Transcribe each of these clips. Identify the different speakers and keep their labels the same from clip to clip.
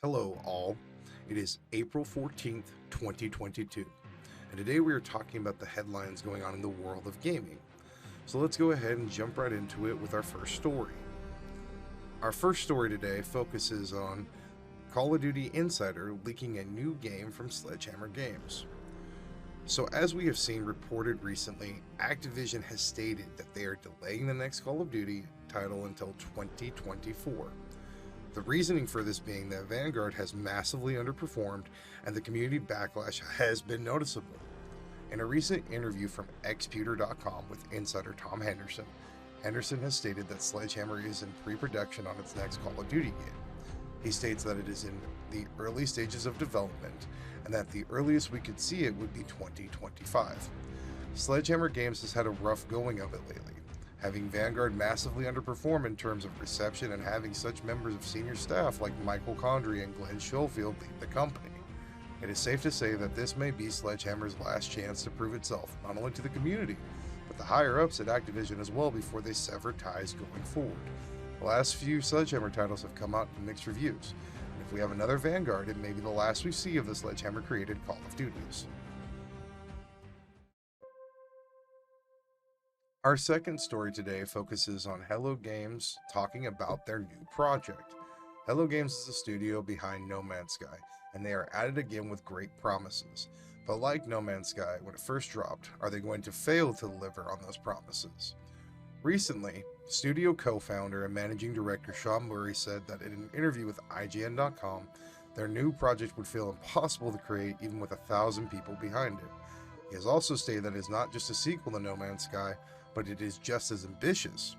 Speaker 1: Hello, all. It is April 14th, 2022, and today we are talking about the headlines going on in the world of gaming. So let's go ahead and jump right into it with our first story. Our first story today focuses on Call of Duty Insider leaking a new game from Sledgehammer Games. So, as we have seen reported recently, Activision has stated that they are delaying the next Call of Duty title until 2024. The reasoning for this being that Vanguard has massively underperformed and the community backlash has been noticeable. In a recent interview from Xputer.com with insider Tom Henderson, Henderson has stated that Sledgehammer is in pre-production on its next Call of Duty game. He states that it is in the early stages of development and that the earliest we could see it would be 2025. Sledgehammer Games has had a rough going of it lately, having Vanguard massively underperform in terms of reception and having such members of senior staff like Michael Condrey and Glenn Schofield leave the company. It is safe to say that this may be Sledgehammer's last chance to prove itself, not only to the community, but the higher-ups at Activision as well before they sever ties going forward. The last few Sledgehammer titles have come out in mixed reviews, and if we have another Vanguard, it may be the last we see of the Sledgehammer-created Call of Duties. Our second story today focuses on Hello Games talking about their new project. Hello Games is the studio behind No Man's Sky, and they are at it again with great promises. But like No Man's Sky, when it first dropped, are they going to fail to deliver on those promises? Recently, studio co-founder and managing director Sean Murray said that in an interview with IGN.com, their new project would feel impossible to create even with 1,000 people behind it. He has also stated that it is not just a sequel to No Man's Sky, but it is just as ambitious.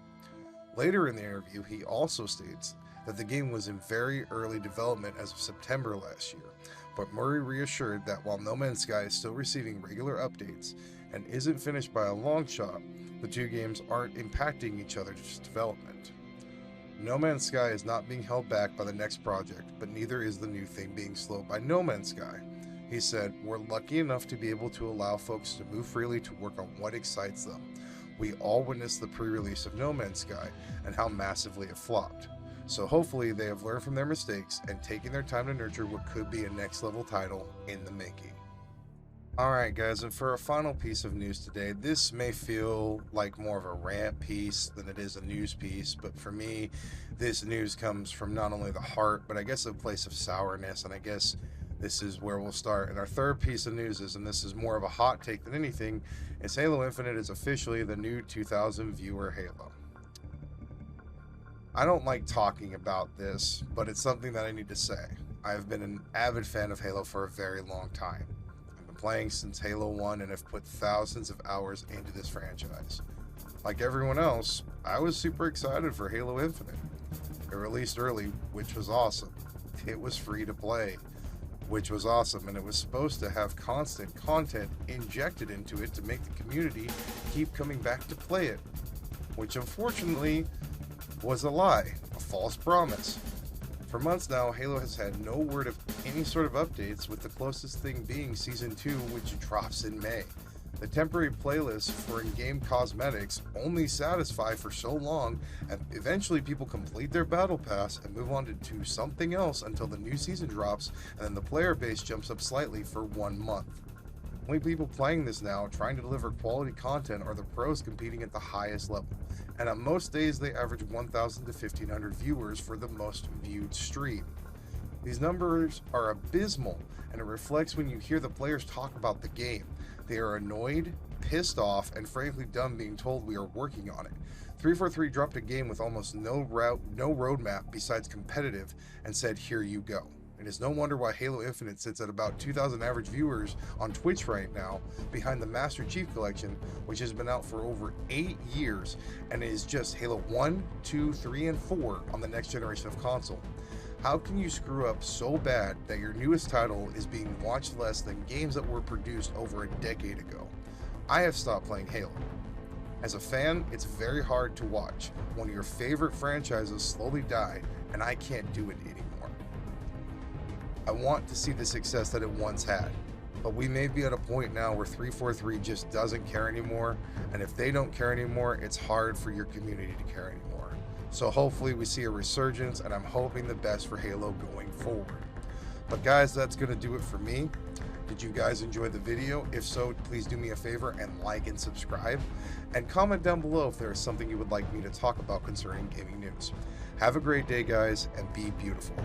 Speaker 1: Later in the interview, he also states that the game was in very early development as of September last year, but Murray reassured that while No Man's Sky is still receiving regular updates and isn't finished by a long shot, the two games aren't impacting each other's development. No Man's Sky is not being held back by the next project, but neither is the new thing being slowed by No Man's Sky. He said, "We're lucky enough to be able to allow folks to move freely to work on what excites them. We all witnessed the pre-release of No Man's Sky and how massively it flopped. So hopefully they have learned from their mistakes and taken their time to nurture what could be a next level title in the making." Alright guys, and for a final piece of news today, this may feel like more of a rant piece than it is a news piece, but for me, this news comes from not only the heart, but I guess a place of sourness, and I guess this is where we'll start. And our third piece of news is, and this is more of a hot take than anything, is Halo Infinite is officially the new 2,000 viewer Halo. I don't like talking about this, but it's something that I need to say. I have been an avid fan of Halo for a very long time. I've been playing since Halo 1 and have put thousands of hours into this franchise. Like everyone else, I was super excited for Halo Infinite. It released early, which was awesome. It was free to play, which was awesome, and it was supposed to have constant content injected into it to make the community keep coming back to play it, which unfortunately was a lie, a false promise. For months now, Halo has had no word of any sort of updates, with the closest thing being Season 2, which drops in May. The temporary playlists for in-game cosmetics only satisfy for so long, and eventually people complete their battle pass and move on to something else until the new season drops, and then the player base jumps up slightly for 1 month. Only people playing this now, trying to deliver quality content, are the pros competing at the highest level, and on most days they average 1,000 to 1,500 viewers for the most viewed stream. These numbers are abysmal, and it reflects when you hear the players talk about the game. They are annoyed, pissed off, and frankly done being told we are working on it. 343 dropped a game with almost no roadmap besides competitive and said, "Here you go." It is no wonder why Halo Infinite sits at about 2,000 average viewers on Twitch right now, behind the Master Chief Collection, which has been out for over 8 years, and it is just Halo 1, 2, 3, and 4 on the next generation of console. How can you screw up so bad that your newest title is being watched less than games that were produced over a decade ago? I have stopped playing Halo. As a fan, it's very hard to watch one of your favorite franchises slowly die, and I can't do it anymore. I want to see the success that it once had, but we may be at a point now where 343 just doesn't care anymore, and if they don't care anymore, it's hard for your community to care anymore. So hopefully we see a resurgence, and I'm hoping the best for Halo going forward. But guys, that's going to do it for me. Did you guys enjoy the video? If so, please do me a favor and like and subscribe. And comment down below if there is something you would like me to talk about concerning gaming news. Have a great day, guys, and be beautiful.